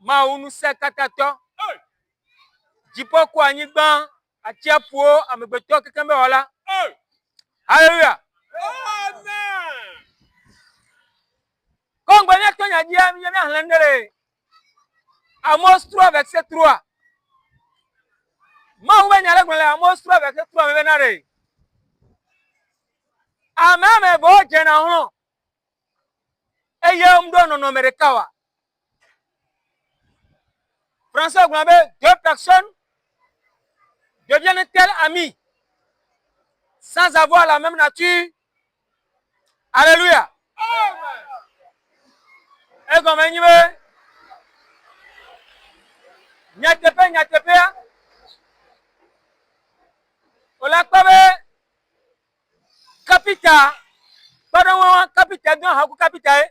Maunu se katato. Jipo kwa nyigban. Atiapuo amegbeto kekembe wala. Alléluia. Amen. Quand on est en dia, il y a un Amos 3 verset 3. Ma ouwe nyale gole Amos 3 verset 3 me benare. Amame bo jena hono. Eye mdo no merekawa. Français gombe deux personnes deviennent-elles amies sans avoir la même nature. Alléluia. Amen. Et comme on y va, nyatepe, ola kwabe, kapita, pardon, kapita, don haku kapita,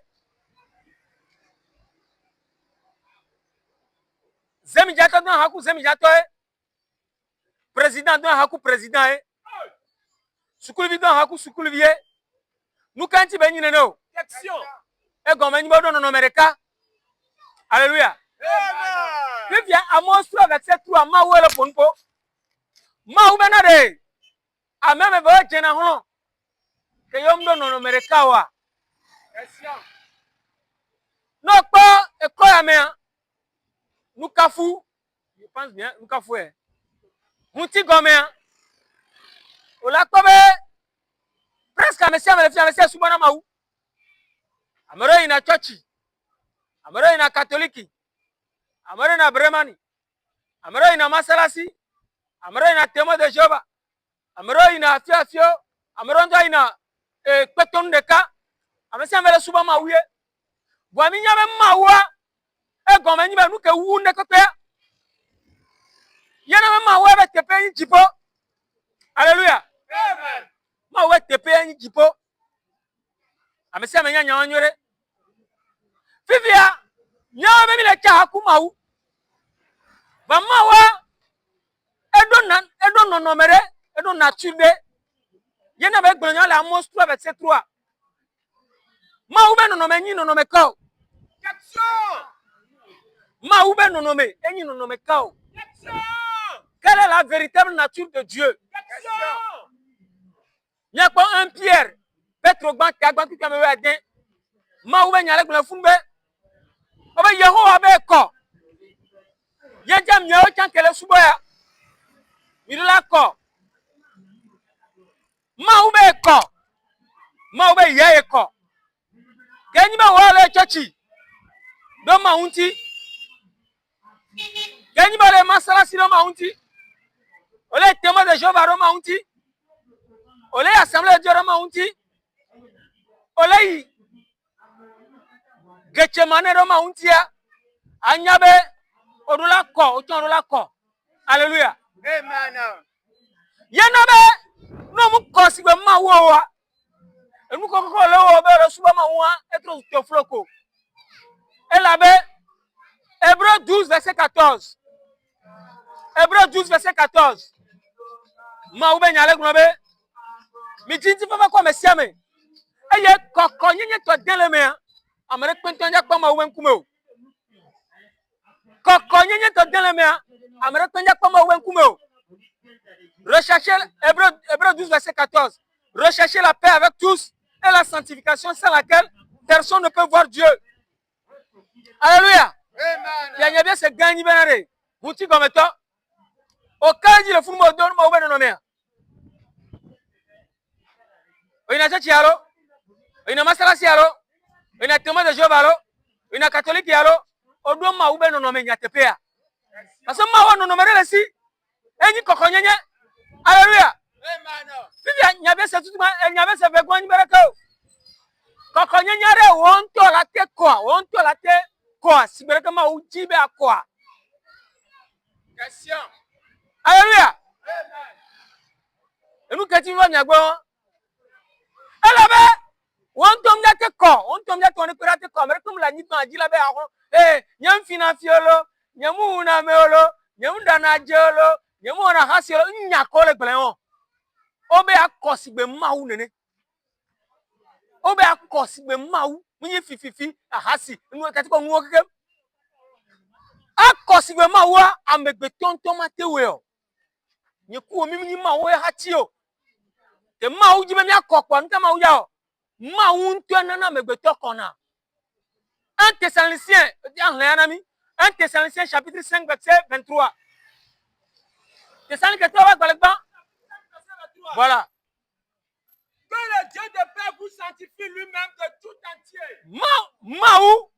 zemi jato don haku zemi jato, président don haku président, sukuluvi don haku sukuluvi, nukanti benyi neno, et comme on y va don no mereka. Alléluia. Amen. Vivia Amos 3 verset 3 ma wele ponpo. Ma ubenade. Ameme bo jena hono. Ke yomdo no merekawa. No pa e koya me. Nukafu. Je pense bien nukafu e. Muti gome. Ola kobe. Presque amesia subana mau. Amero ina church. Amero ina katoliki. Amero ina bremani. Amero ina masalasi. Amero ina témoin de Jéhovah. Amero ina fiafio. Amero ndo ina peton de ka. Amesi mele suba mauye. Bwami nyame mawa. E gome nyibe nuke wunde kote. Yana me mawa be tepe yin jipo. Alléluia. Amen. Mawa tepe yin jipo. Amesi ame nya nyanyore. Fivia nyawa me mile cha haku mau. Ba mawa Edo no nomere, edo nature. Yena be gbonyo la Amos 3 verset 3. Ma ube no nome nyi no nome kao. Ma ube no nome, enyi no nome kao. Quelle est la véritable nature de Dieu? Nya ko 1 Pierre, Petro gban kagban ki kamewe aden. Ma ube nyale gbon funbe. Oba Yehowa be ko. Ye jam nyawo chankele suboya. Mirula ko. Ma ube ko. Ma ube ye ko. Kenyi ba wale chachi. Do ma unti. Kenyi ba le masala si do ma unti. Ole témoin de Jéhovah do ma unti. Ole assemblée de Dieu do ma unti. Ole Getsemane do ma unti ya. Anyabe odula ko, oton odula ko. Alléluia. Amen. Yenabe no mu ko sigbe ma wo wa. Enu ko le wo be suba ma wa etro te floko. Elabe Hébreux 12 verset 14. Hébreux 12 verset 14. Ma ube nyale gnobe. Mi jinti papa ko mesiame. Eye kokko nyenye to denle me. Amere kwento nya kwa ma ube nkume o. Kokko nyenye to denle me. Amere kwento nya kwa ma ube nkume o. Recherchez Hébreux 12 verset 14. Recherchez la paix avec tous et la sanctification sans laquelle personne ne peut voir Dieu. Alléluia. Amen. Il y a bien ce gagne benare. Bouti comme toi. Au cas où le fou me donne ma oubé non mais. Oina chachi yalo. Oina masala si yalo. Oina témoin de Jéhovah yalo. Oina catholique yalo. Odo ma oubé non mais nyatepea. Parce que ma wa non mais le si. Eni kokonyenye. Alléluia. Amen. Bibia nyabe se tutuma nyabe se be gwani bereko. Kokonyenye re wonto la te quoi si bereko ma ujibe akwa. Question. Alléluia. Amen. Et nous continuons à voir. Elabe, on tombe là te quoi? On tombe là ton éclat te quoi? Mais comme la nuit quand dit là bas, nyam financiolo, nyamu na meolo, nyamu dana jolo, nyamu na hasiolo, nyakole bléon. Obe akosigbe maou nene. Obe akosigbe maou, munyi fififi ahasi. Nous katika nguo keke. possiblement wa amegbe tonton matewe o nye ku mi ni ma wo hati o te ma wo jibe mi akokpo nta ma wo ya o ma wo nto na na amegbe to kona 1 Thessaloniciens 1 Thessaloniciens chapitre 5 verset 23 Thessaloniciens voilà. Que le Dieu de paix vous sanctifie lui-même de tout entier. Maou,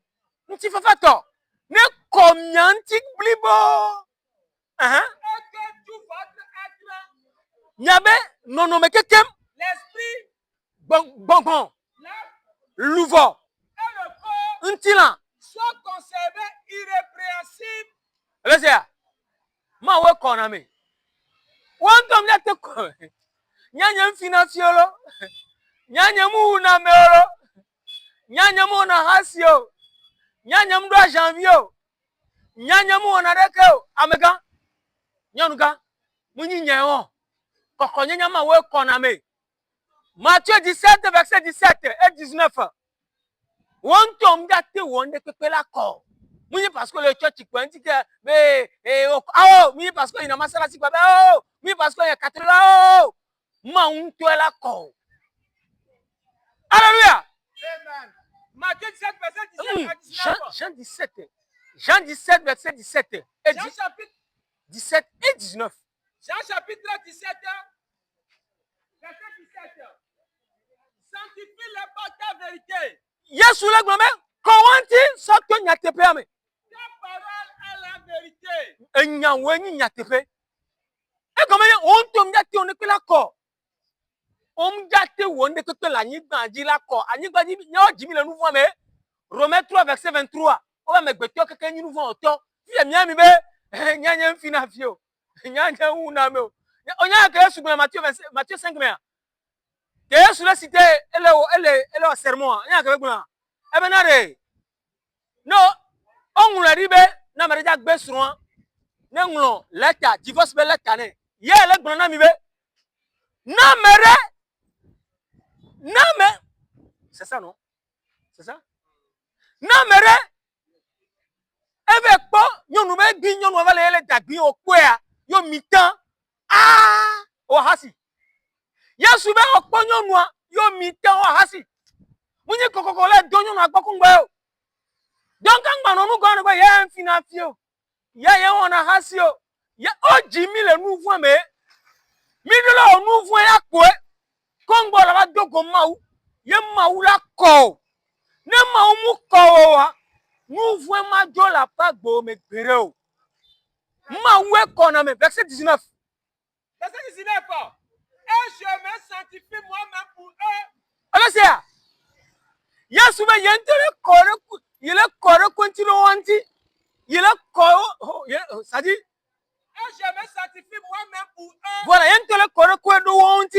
nti fafato, ne komyanti blibo. Et que tout votre être, Nyabe, non, mais kekem, l'esprit, bon, louvo, et le corps ntilan, soient conservés irrépréhensibles. Laisse-y, maou koname. Wantom ya te ko. Nyanya financiolo. Nyanya mu na meolo. Nyanya mu na hasio. Nyanya mu do janvier. Nyanya mu na rekeo. Amega. Nyanuga. Munyi nyewo. Koko nyanya ma we koname. Matthieu 17 verset 17 et 19. Wantom ya te wonde pepela ko. Munyi parce que le church kwenti ke munyi parce que ina masala si kwa munyi parce que ya katela ma unto la ko. Alléluia. Amen. Matthieu 17 verset 17 à 19. Jean 17 verset 17 et Jean chapitre 17 et 19. Jean chapitre 17 verset 17. Sanctifie-les par ta vérité. Yesu la glome kowanti sokto nyatepe ame. Ta parole est la vérité. Enya wenyi nyatepe. E comme on tom nyate on pe la ko. On jate wonde ke la nyigba ji la ko. Anyigba ji nyo jimi le nouveau me. Romains 3 verset 23. O ba me gbeto keke nyi nouveau oto. Fi mi ami be nyanya mfina fio. Nyanya una me. Onya ke Yesu gbe Matthieu 5 me. Que Yesu la cité elle au sermon. Onya ke gbe na. E be na re. No, on la ribe na me ja gbe suron. Ne nglo leta divorce be leta ne. Ye le gbe na mi be. Na mere. C'est ça non? C'est ça? Na mere. Eve po nyonu be gbi nyonu va le dagbi okwa yo mitan. O hasi. Yesu be okpo nyonu yo mitan o hasi. Munyi kokoko le do nyonu agbokun gbe o. Don kan gba no nu go gbe ye nfina fio. Ye wona hasi o. Ye o jimi le nouveau me. Mi de la nouveau ya ko. Kongbo la ba dogo mawu. Ye mawu la ko. Ne mawu mu ko wa. Nouveau ma do la pa gbo me gbere o. Mawu e ko na me verset 19. Verset 19. Et je me sanctifie moi-même pour eux. Alors c'est ça. Yesu be yentere kore yele kore continue wanti. Yele ko ça dit Et je me sanctifie moi-même pour eux. voilà yentere kore ko do wanti.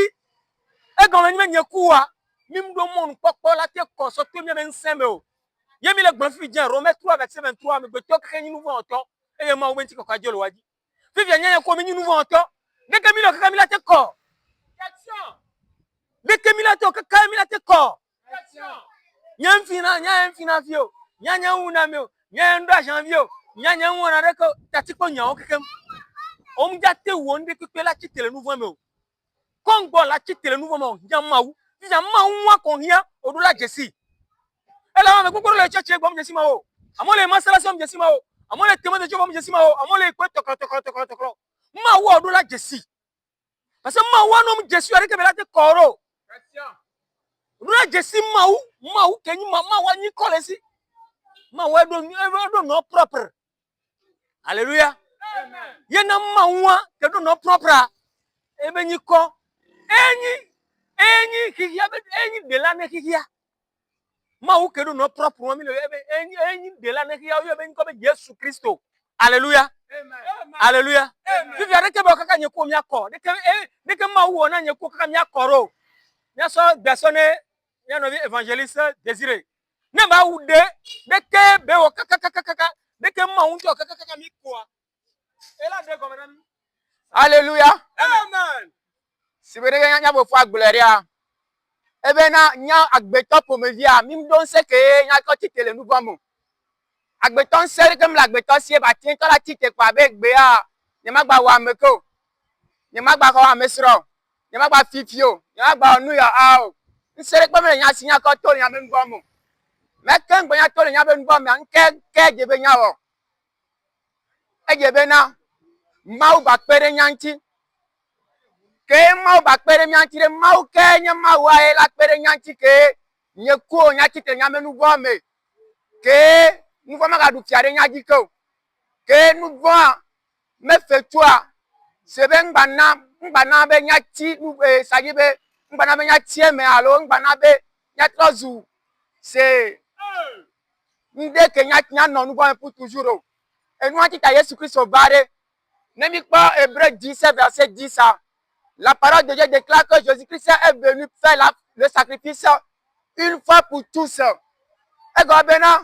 E gan ni me nyekuwa. Mim do mon popo la te ko so to mi be nsembe o. Yemi le gban fi jan Romains 3 verset 23 me gbeto keke ni nouveau auto. E ye ma wo menti ko ka jelo waji. Fi via nyanya ko mi ni nouveau auto. De ke mi lo kaka mi la te ko. Question. De ke mi la te ko kaka mi la te ko. Question. Nyam fina fio. Nyanya una me o. Nyando janvier. Nyanya una de ko tatiko nya o kekem. O mu jate wonde ke la ti tele nouveau me o. Kongbo la ti tele nouveau me o. Nyamawu. Nyamawu wa ko hia odula jesi. Ela me kokoro le church egbo mjesi ma o. Amole masalasi mjesi ma o. Amole témoin de Jéhovah mjesi ma o. Amole ko tokro. Ma wo odula jesi. Parce que ma wo no mjesi ari ke belate koro. Question. Odula jesi ma wu kenyi ma wa ni kolesi. Ma wo do no propre. Alléluia. Amen. Ye na ma wa ke do no propre. Ebe ni ko. Enyi kikia be enyi de la ne kikia. Ma ou kedo no propre mo mi le enyi de la ne kikia yo be nko be Jésus Christo. Alléluia. Amen. Alléluia. Amen. Fi fiare ke be kaka nyeko mi akọ. De ke ma ou na nyeko kaka mi akoro. Nya so besone nya no évangéliste Désiré. Ne ba ou de ke be o kaka de ke ma ou to kaka mi ko. Et là de comme ami. Alléluia. Amen. Sibere nya bo fa gloria. Ebe na nya agbeto pomevia. Mim don se ke nya ko titele nu bomo. Agbeton seri comme l'agbeton si ba tin to la tite kwa be gbe a. Ni magba wa meko. Ni magba ko wa mesro. Ni magba fifio. Ni magba onu ya a o. Nsere pe me nya sinya ko to nya me ngbo mo. Me kan gbo nya to nya be ngbo me anke ke je be nya wo. E je be na mau ba pere nyanti. Ke mau ba pere nyanti re mau ke nya mau wa e la pere nyanti ke nye ko nya tite nya me ngbo me. Ke nous voyons que nous avons que nous voyons me fait toi c'est ben bana be nyati nous ça y est bana be nyati mais alors bana be nyatozu c'est ndé que nyati non nous voyons pour toujours et nous anti Jésus Christ au barré n'aimez pas Hébreux 17 verset 10 ça la parole de Dieu déclare que Jésus-Christ est venu faire le sacrifice une fois pour tous et gobena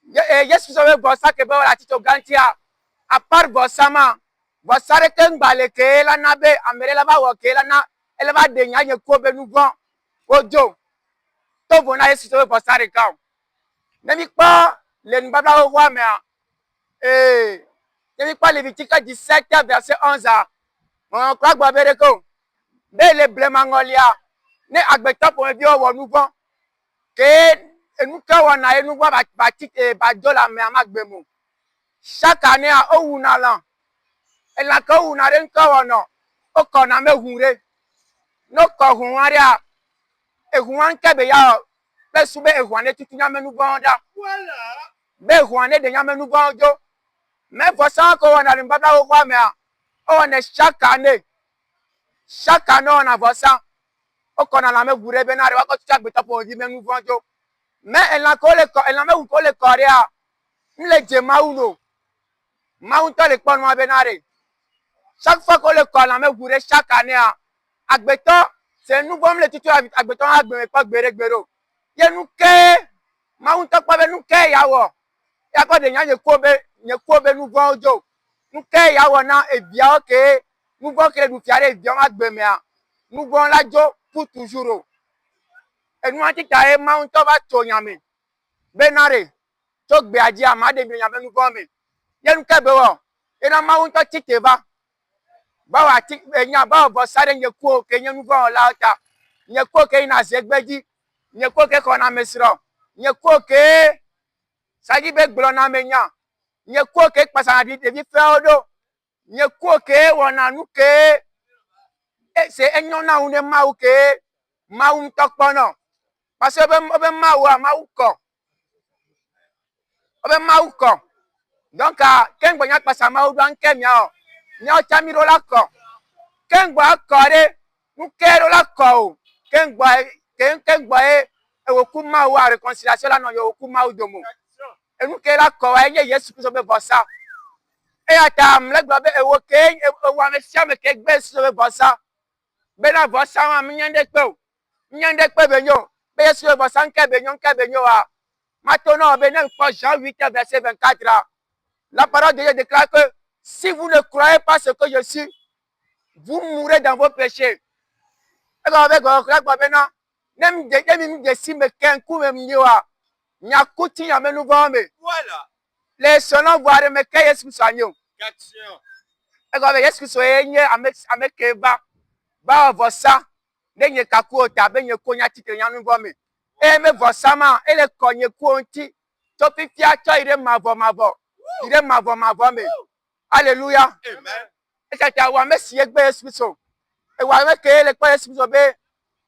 Yesu so we bossa ke be wala tito gantia a part bossa ma bossa re ken bale ke la na be amere la ba wo ke la na ele ba de nya ye ko be nu gon ojo to bona Yesu so we bossa re ka ne mi pa le n babla wo me ne mi pa Lévitique 17 verset 11 on croit gba bere ko be le blema ngolia ne agbeto po bi o wo nu gon ke nous avons nous dollars mais amagbemo chaque année à ounalan et la ka unare nkawono o kona mehunre no ko hunwaria ehuan kebe ya be sube ehuane titunya menu bonda Voilà. be ehuane de nyamenu bonjo me fosan ko wana rimbaba wo kwa me o ne chaque année on a fosan o kona la mehunre be na re wa ko tuja gbeta po di menu bonjo mais elle n'a pas le Coréa. Il est de Mauno. Maunto le pon moi benare. Chaque fois qu'on le colle, on me bourre chaque année. Agbeton, c'est nous bon le titre agbeton agbe pas gbero. Ye nous ke Maunto pa be nous ke yawo. Ya ko de nya ye ko be nous bon ojo. Nous ke yawo na e bia oke. Nous bon que nous fiare bia agbe me a. Nous bon la jo pour toujours. Et nous anti tae Maunto ba to nyame. Benare. To gbe aji amade bi nyame nu gome. Ye nu kebe wo. E na Maunto titeva. Ba wa ti enya ba bo sare nye ku ke nye nu go la ota. Nye ku ke ina zegbeji. Nye ku ke ko na mesro. Nye ku ke saji be gblo na menya. Nye ku ke pasana di bi fe odo. Nye ku ke wona nu ke e se enyo na une ma u ke Maunto pono. Parce que obe mawa mauko. Obe mauko. Donc ken gbo nya pasa mawu dan kemia o. Nya o chamiro la ko. Ken gbo akore, nu kero la ko. Ken gbo e woku mawu réconciliation la no yo woku mawu domo. E nu kera ko e ye Yesu Kristo be bossa. E ata mlegbo be e wo ke e wa me sia me ke gbe so be bossa. Be na bossa wa mi nyande pe o. Nyande pe be yo. Be Yesu be bossa nke be nyo a. Maintenant, Jean 8, verset 24. La parole de Dieu déclare que si vous ne croyez pas ce que je suis, vous mourrez dans vos péchés. Voilà. Les selons voir me que Yesu sanyo. Action. Ego be Yesu so enye ameke ba vosa denye kakuota benye konya tike nyanu vome. E me vosama ele konye kuonti to pipia to ire mavo me. Alléluia. Amen. E tata wa me sie gbe Yesu so. E wa me ke le pe Yesu so be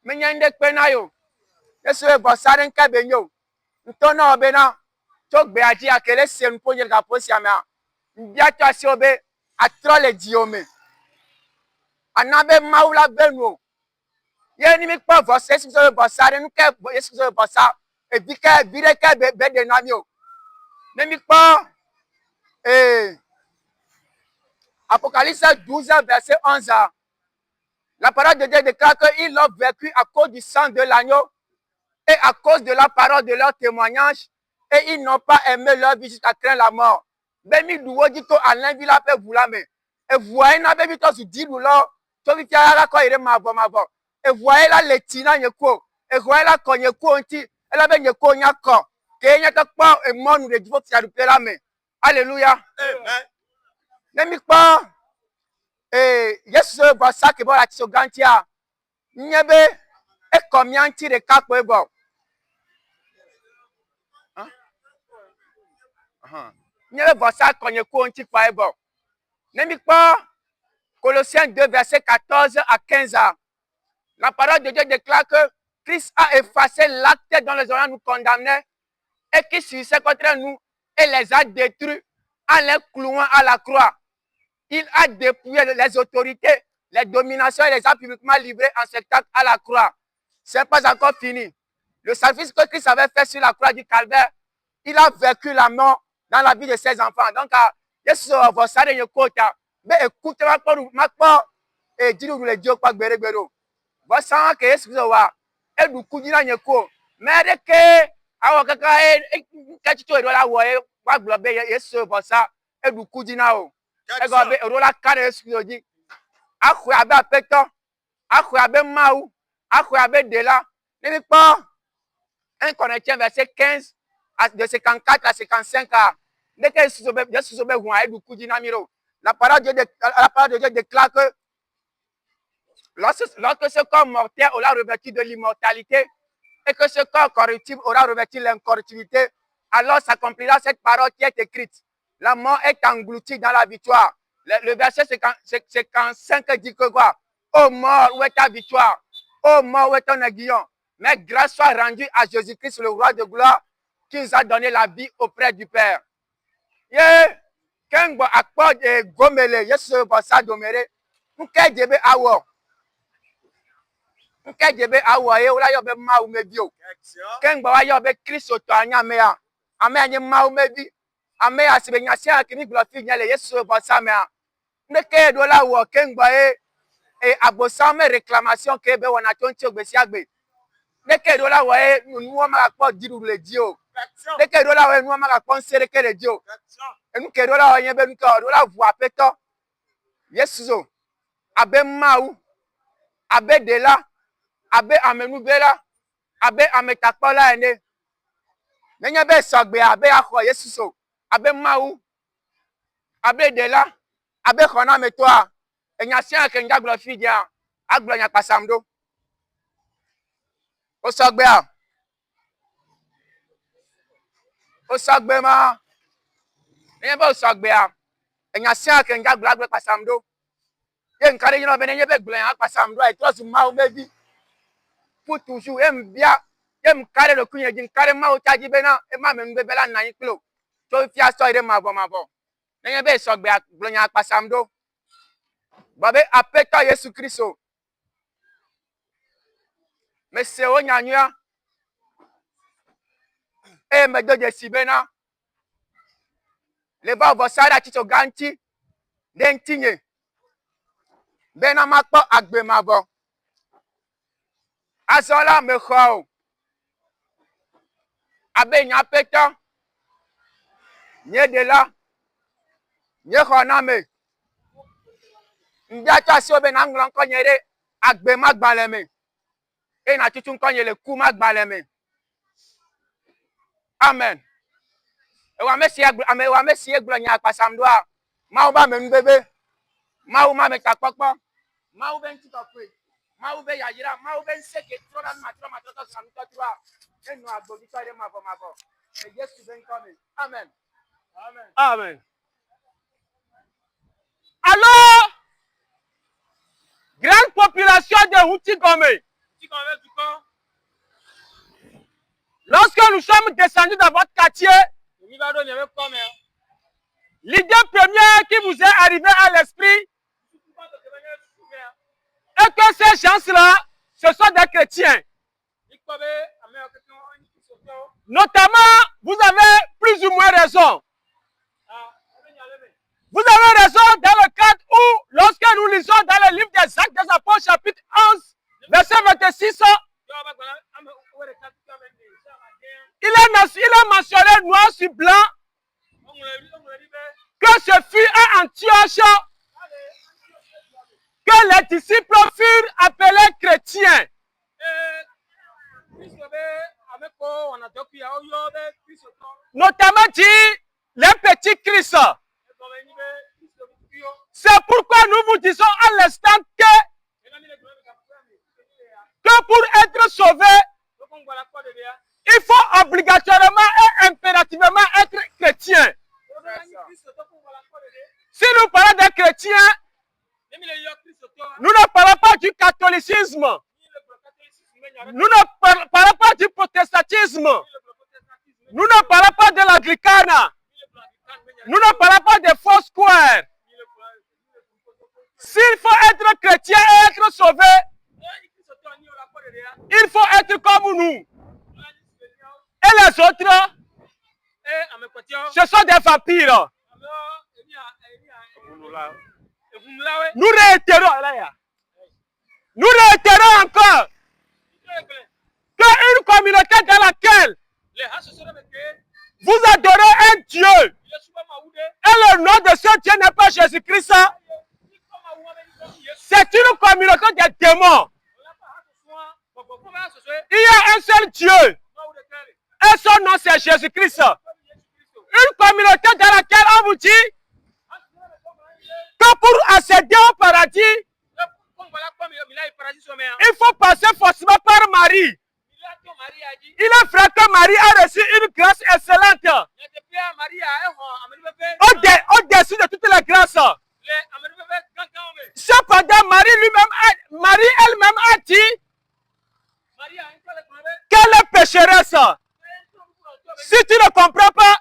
me nyande pe na yo. Yesu e vosare nka be nyo. Ntona obe na to gbe aji akele se nponye ga posi ama. Mbia to ase obe atro le diome. Anabe maula benu. Ye ni mi pa vosa Yesu so bosare nu ke Yesu so bosa e bi ke bire ke be de na mi o. Ne mi pa Apocalypse 12 verset 11. La parole de Dieu déclare qu'ils l'ont vécu à cause du sang de l'agneau et à cause de la parole de leur témoignage et ils n'ont pas aimé leur vie jusqu'à craindre la mort. Bemi duwo dito Alain Villa pe vulame. E voye na bebi to su dilu lo to bi tiara ko ire mavo. E voye la letina nyeko. E voye la konyeko nti. E la be nyeko nyako. Kenya ka pa e monu de jifo tia du pela me. Alléluia. Amen. Nemi pa Yesu ba sa ke bo la tiso gantia. Nyebe e komianti de kakpo ego. Nyebe ba sa konye ko nti pa ego. Nemi pa Colossiens 2 verset 14 à 15. La parole de Dieu déclare que Christ a effacé l'acte dont les hommes nous condamnaient et qui subissait contre nous et les a détruits en les clouant à la croix. Il a dépouillé les autorités, les dominations et les a publiquement livrés en spectacle à la croix. Ce n'est pas encore fini. Le sacrifice que Christ avait fait sur la croix du calvaire, il a vécu la mort dans la vie de ses enfants. Donc, Yesu va s'arrêter le côté. Mais écoutez-moi, et dis-nous le Dieu quoi gbero. Ba san ke Yesu wa e du kujina nyeko. Mais de ke awo kaka ka chicho do la wo e wa glo be Yesu ba sa e du kujina o. E go be ro la ka Yesu ji. Akhu abe apeto, akhu abe mau, akhu abe dela. Ne pas 1 Corinthiens verset 15 de 54 à 55. Dès que Yesu be wa e du kujina miro. La parole de Dieu déclare que lorsque ce corps mortel aura revêtu de l'immortalité et que ce corps corruptible aura revêtu l'incorruptibilité, alors s'accomplira cette parole qui est écrite. La mort est engloutie dans la victoire. Le verset 55 dit que quoi? Ô mort, où est ta victoire? Ô mort, où est ton aiguillon? Mais grâce soit rendue à Jésus-Christ, le roi de gloire, qui nous a donné la vie auprès du Père. Quand on accorde gomele, Yesu bossa domere, nous qu'est awo. Nke jebe awo ye wala yo be ma u mebi o ken gba wa yo be Kristo to anya me a ame anye ma u mebi ame asibe nya sia kini glofi nya le Yesu bo sa me a ndeke do la wo ken gba agbosa me réclamation ke be wona to nti ogbesi agbe ndeke do la wo nu o ma po diru le di o ndeke do la wo nu o ma po nsere ke le di o enu ke do la wo yen be nu ko do la vu apeto Yesu abe ma u abe de la abe amenu bela abe ametakpola ene nenye be sogbe abe akho Yesu so abe mau abe dela abe khona metoa enya sia ke nga glofi dia aglo nya pasamdo o sogbe ma nenye be o sogbe enya sia ke nga glo pasamdo ye nkare yino be nenye be glo nya pasamdo ai trust mau mebi pour toujours bien carré le kunye din carré ma o taji bena e ma me bebe la nan kilo to fi aso ire ma bo nenye be so gbe glonya pasamdo babe apeta Yesu Kristo me se o nyanyua e me do je sibena le ba vo sara ti to ganti den tinye bena makpo agbe ma bo asola me kho abe nya peta nye de la nye kho na me ndia ta so be na ngron ko nyere agbe magbale me e na tutu ko nyele ku magbale me amen e wa mesi eglo nya pasamdo a ma ba me nbebe ma ma me takpokpo ma be nti to pe ma be yajira ma be nseke troda ma to sam to twa enu agbo bi tore ma bo e Yesu ben coming amen amen Amen. Alors, grande population de Houtigomé. Lorsque nous sommes descendus dans votre quartier, l'idée première qui vous est arrivée à l'esprit est que ces gens-là, ce sont des chrétiens. Notamment, vous avez plus ou moins raison. Vous avez raison dans le cadre où, lorsque nous lisons dans le livre des Actes des Apôtres, chapitre 11, verset 26, il est mentionné noir sur blanc que ce fut à Antioche que les disciples furent appelés chrétiens. Notamment dit les petits Christ. C'est pourquoi nous vous disons à l'instant que pour être sauvé, il faut obligatoirement et impérativement être chrétien. Si nous parlons des chrétiens, nous ne parlons pas du catholicisme. Nous ne parlons pas du protestantisme. Nous ne parlons pas de l'anglicane. Nous ne parlons pas des faux squares. S'il faut être chrétien et être sauvé, il faut être comme nous. Et les autres, ce sont des vampires. Nous réitérons encore qu'une communauté dans laquelle vous adorez un Dieu et le nom de ce Dieu n'est pas Jésus-Christ, c'est une communauté des démons. Il y a un seul Dieu et son nom c'est Jésus-Christ. Une communauté dans laquelle on vous dit que pour accéder au paradis, il faut passer forcément par Marie. Il est vrai que Marie a reçu une grâce excellente. Au-dessus de toutes les grâces. Cependant, Marie elle-même a dit qu'elle est pécheresse. Si tu ne comprends pas,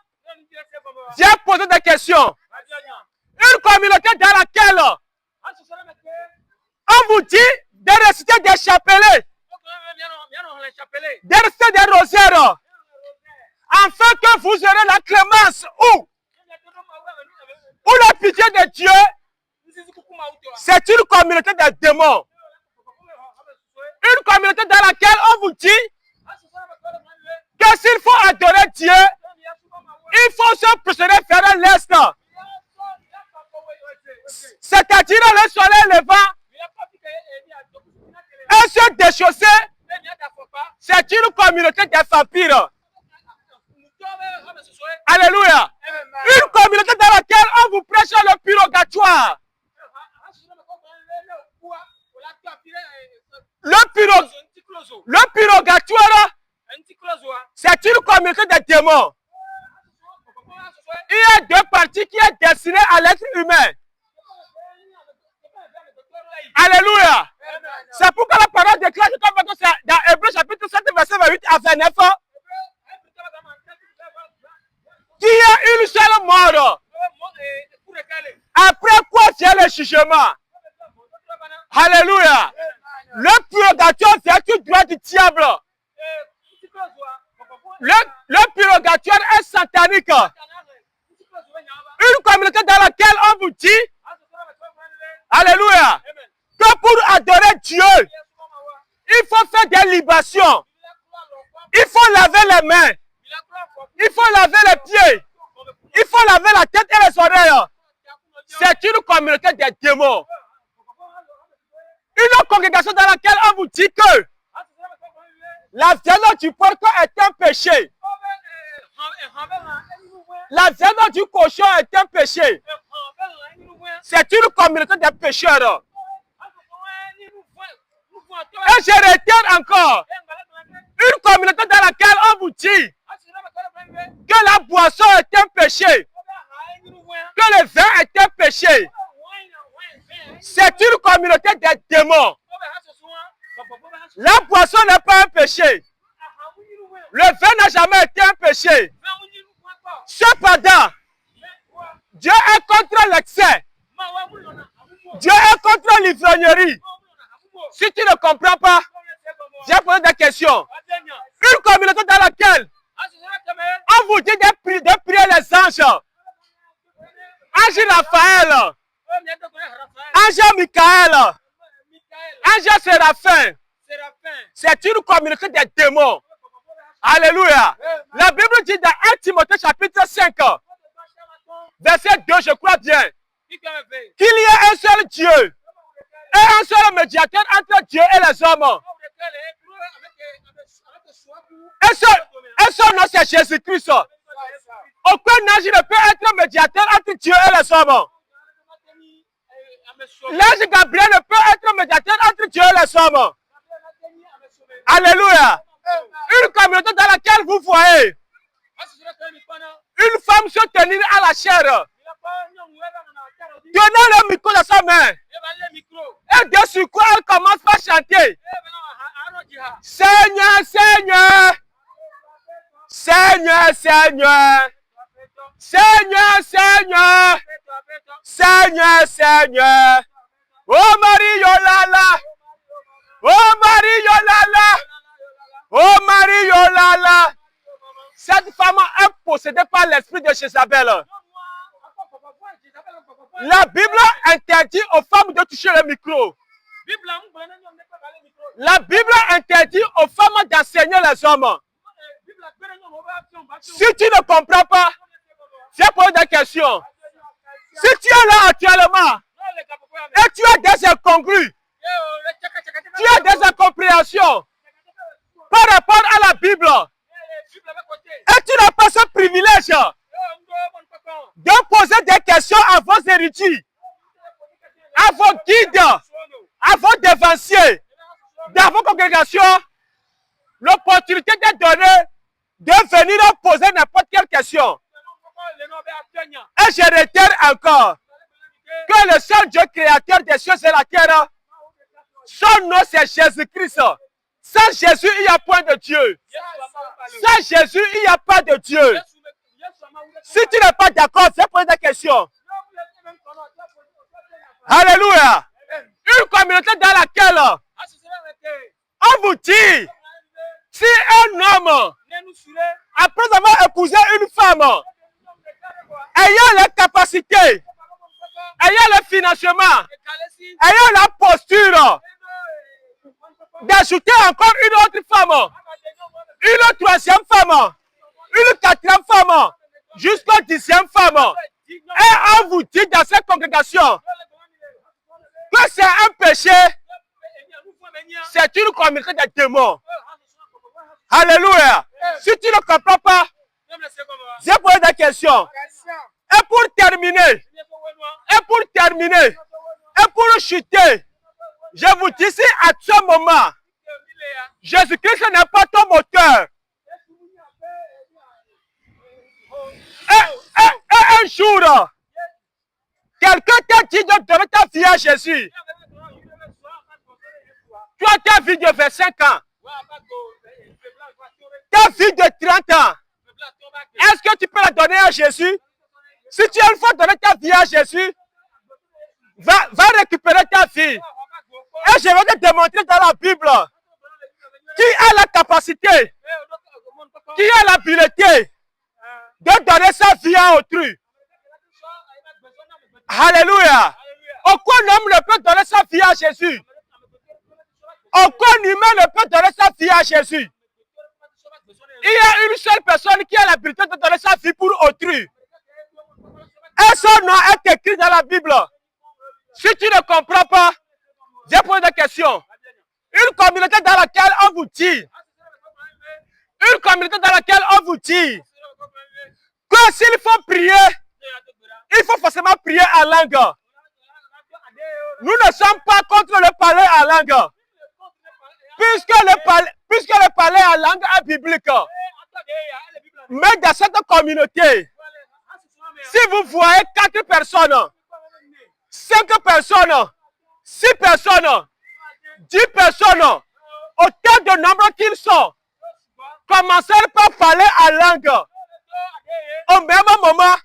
viens poser des questions. Une communauté dans laquelle on vous dit de réciter des chapelets, de réciter des rosaires, afin que vous aurez la clémence ou la pitié de Dieu. C'est une communauté de démons. Une communauté dans laquelle on vous dit que s'il faut adorer Dieu, il faut se procéder vers l'est. C'est-à-dire le soleil levant et se déchausser. C'est une communauté des vampires. Alléluia. Une communauté dans laquelle on vous prêche le purgatoire. Le purgatoire, c'est une communauté de démons. Il y a deux parties qui sont destinées à l'être humain. Alléluia. C'est pourquoi la parole déclare dans Hébreux chapitre 7, verset 28 à 29 qu'il y a une seule mort. Après quoi vient le jugement. Alléluia. Le purgatoire vient tout droit du diable. Le purgatoire est satanique. Une communauté dans laquelle on vous dit, alléluia, que pour adorer Dieu, il faut faire des libations. Il faut laver les mains. Il faut laver les pieds. Il faut laver la tête et les oreilles. C'est une communauté des démons. Une congrégation dans laquelle on vous dit que la viande du porc est un péché. La viande du cochon est un péché. C'est une communauté de pécheurs. Et je réitère encore, une communauté dans laquelle on vous dit que la boisson est un péché, que le vin est un péché. C'est une communauté des démons. La boisson n'est pas un péché. Le vin n'a jamais été un péché. Cependant, Dieu est contre l'excès. Dieu est contre l'ivrognerie. Si tu ne comprends pas, viens poser des questions. Une communauté dans laquelle on vous dit de prier les anges. Ange Raphaël. Ange Michael. Ange Séraphin. C'est une communauté des démons. Alléluia. La Bible dit dans 1 Timothée chapitre 5, verset 2, je crois bien, qu'il y a un seul Dieu et un seul médiateur entre Dieu et les hommes. Et son nom, c'est Jésus-Christ. Aucun ange ne peut être médiateur entre Dieu et les hommes. L'ange Gabriel ne peut être médiateur entre Dieu et les hommes. Alléluia. Une communauté dans laquelle vous voyez une femme se tenir à la chair. Donnez le micro dans sa main. Et dessus quoi elle commence par chanter. Seigneur, Seigneur. Seigneur, Seigneur. Seigneur, Seigneur. Seigneur, Seigneur. Oh Marie Yolala. Oh Marie Yolala. Oh Marie Yolala. Cette femme est possédée par l'esprit de Jézabel. La Bible interdit aux femmes de toucher le micro. La Bible interdit aux femmes d'enseigner les hommes. Si tu ne comprends pas, viens poser des questions. Si tu es là actuellement et tu as des incongrus, tu as des incompréhensions par rapport à la Bible, et tu n'as pas ce privilège de poser des questions à vos érudits, à vos guides, à vos dévanciers, dans vos congrégations, l'opportunité de donner, de venir poser n'importe quelle question. Et je réitère encore que le seul Dieu créateur des cieux et la terre, son nom c'est Jésus-Christ. Sans Jésus, il n'y a point de Dieu. Sans Jésus, il n'y a pas de Dieu. Si tu n'es pas d'accord, fais poser des questions. Alléluia. Une communauté dans laquelle on vous dit, si un homme, après avoir épousé une femme, ayant les capacités, ayant le financement, ayant la posture, d'ajouter encore une autre femme, une troisième femme, une quatrième femme, jusqu'à 10e femme. Et on vous dit dans cette congrégation que c'est un péché, c'est une communauté de démons. Alléluia. Si tu ne comprends pas, j'ai posé des questions. Et pour terminer, et pour chuter, je vous dis si à ce moment, Jésus-Christ n'est pas ton moteur. Et un jour, quelqu'un t'a dit de donner ta vie à Jésus. Toi, ta vie de 25 ans, ta vie de 30 ans, est-ce que tu peux la donner à Jésus? Si tu as une fois donné ta vie à Jésus, va récupérer ta vie. Et je vais te démontrer dans la Bible qui a la capacité, qui a l'habileté de donner sa vie à autrui. Alléluia. Aucun homme ne peut donner sa vie à Jésus. Aucun humain ne peut donner sa vie à Jésus. Il y a une seule personne qui a l'habileté de donner sa vie pour autrui. Et son nom est écrit dans la Bible. Si tu ne comprends pas, j'ai posé des questions. Une communauté dans laquelle on vous dit, que s'il faut prier, il faut forcément prier en langue. Nous ne sommes pas contre le parler en langue. Puisque le parler en langue est biblique. Mais dans cette communauté, si vous voyez 4 personnes, 5 personnes, 6 personnes, 10 personnes, autant de nombre qu'ils sont, commencez par parler en langue. Au même moment,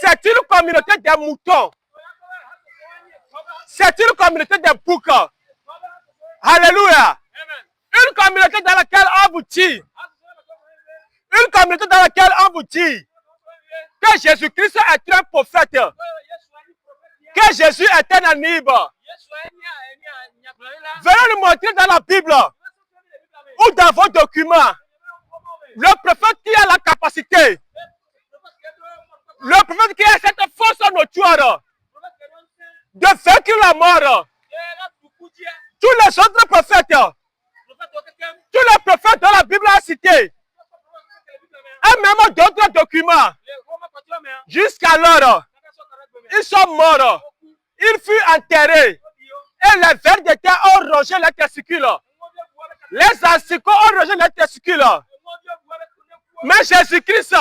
c'est une communauté de moutons. C'est une communauté de boucs. Alléluia. Une communauté dans laquelle on vous dit, que Jésus-Christ est un prophète, que Jésus est un anibe. Venez nous montrer dans la Bible ou dans vos documents le prophète qui a la capacité, le prophète qui a cette force notoire de vaincre la mort. Tous les autres prophètes, tous les prophètes dont la Bible Ils sont morts. Ils furent enterrés. Et les vers de terre ont rongé les testicules. Les asticots ont rongé les testicules. Mais Jésus-Christ,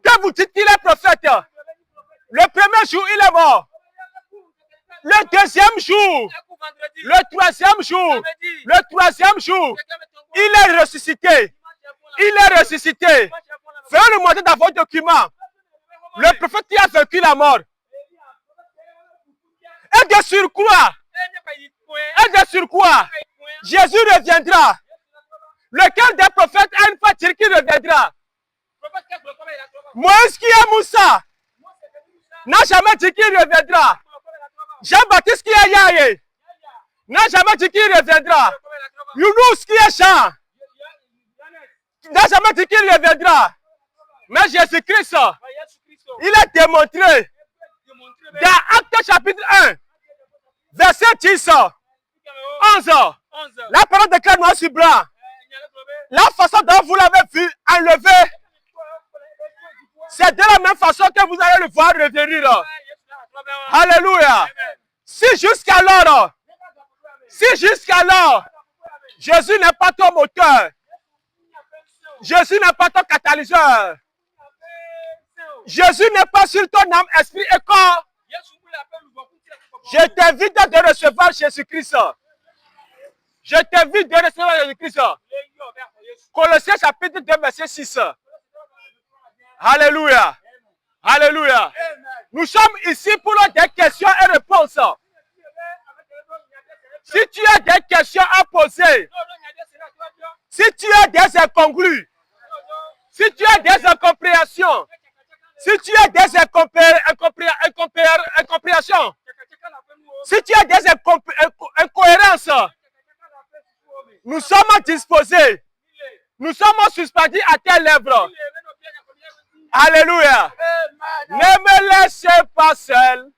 que vous dites qu'il est prophète, le premier jour, il est mort. Le deuxième jour, le troisième jour, il est ressuscité. Il est ressuscité. Faites le monter dans vos documents. Le prophète qui a vaincu la mort. Et de surcroît, Jésus reviendra. Lequel des prophètes a une fois dit qu'il reviendra? Moïse qui est Moussa n'a jamais dit qu'il reviendra. Jean-Baptiste qui est Yahé n'a jamais dit qu'il reviendra. Younous qui est Jean n'a jamais dit qu'il reviendra. Mais Jésus-Christ, il est démontré dans Actes chapitre 1, verset 10, 11. La parole déclare noir sur blanc. La façon dont vous l'avez vu enlever, c'est de la même façon que vous allez le voir revenir. Alléluia. Si jusqu'alors, Jésus n'est pas ton moteur, Jésus n'est pas ton catalyseur, Jésus n'est pas sur ton âme, esprit et corps, je t'invite de recevoir Jésus-Christ. Je t'invite de recevoir Jésus-Christ. Colossiens chapitre 2, verset 6. Alléluia. Alléluia. Nous sommes ici pour des questions et réponses. Si tu as des questions à poser, si tu as des incongrus, si tu as des incompréhensions, si tu as des incompréhensions, si tu as des incohérences, nous sommes disposés. Nous sommes suspendus à tes lèvres. Alléluia. Ne me laisse pas seul.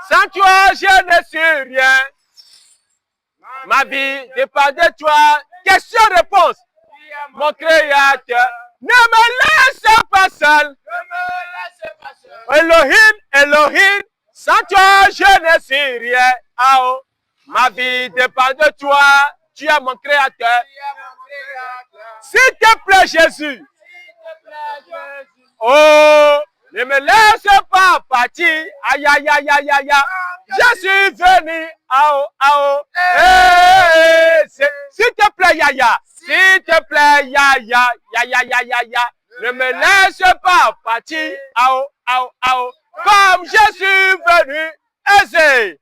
Sans toi, je ne suis rien. Ma vie dépend de toi. Question-réponse. Mon Créateur. Ne me laisse pas seul. Elohim, Elohim. Sans toi, je ne suis rien. Oh. Ma vie dépend de toi. Tu es mon Créateur. S'il te plaît, Jésus. Oh, ne me laisse pas partir. Aïe, aïe, aïe, aïe, aïe. Je suis venu. Ah, oh. S'il te plaît, Yaya. S'il te plaît, Yaya. Yaya. Ne me laisse pas partir. Ah, oh. Comme je suis venu. Aisé.